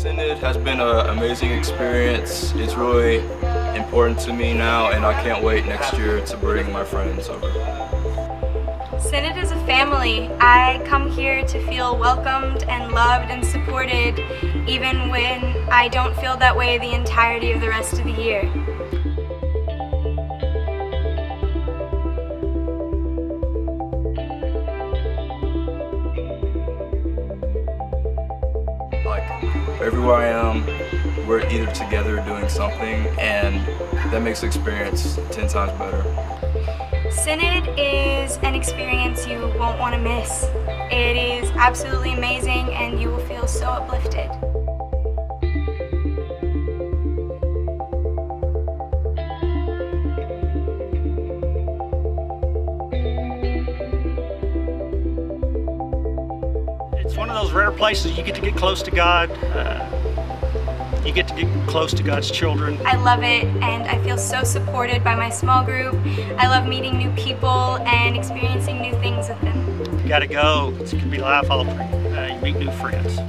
Synod has been an amazing experience. It's really important to me now, and I can't wait next year to bring my friends over. Synod is a family. I come here to feel welcomed and loved and supported, even when I don't feel that way the entirety of the rest of the year. Everywhere I am, we're either together doing something, and that makes the experience 10 times better. Synod is an experience you won't want to miss. It is absolutely amazing, and you will feel so uplifted. It's one of those rare places you get to get close to God. You get to get close to God's children. I love it, and I feel so supported by my small group. I love meeting new people and experiencing new things with them. You gotta go. It's gonna be life altering. You meet new friends.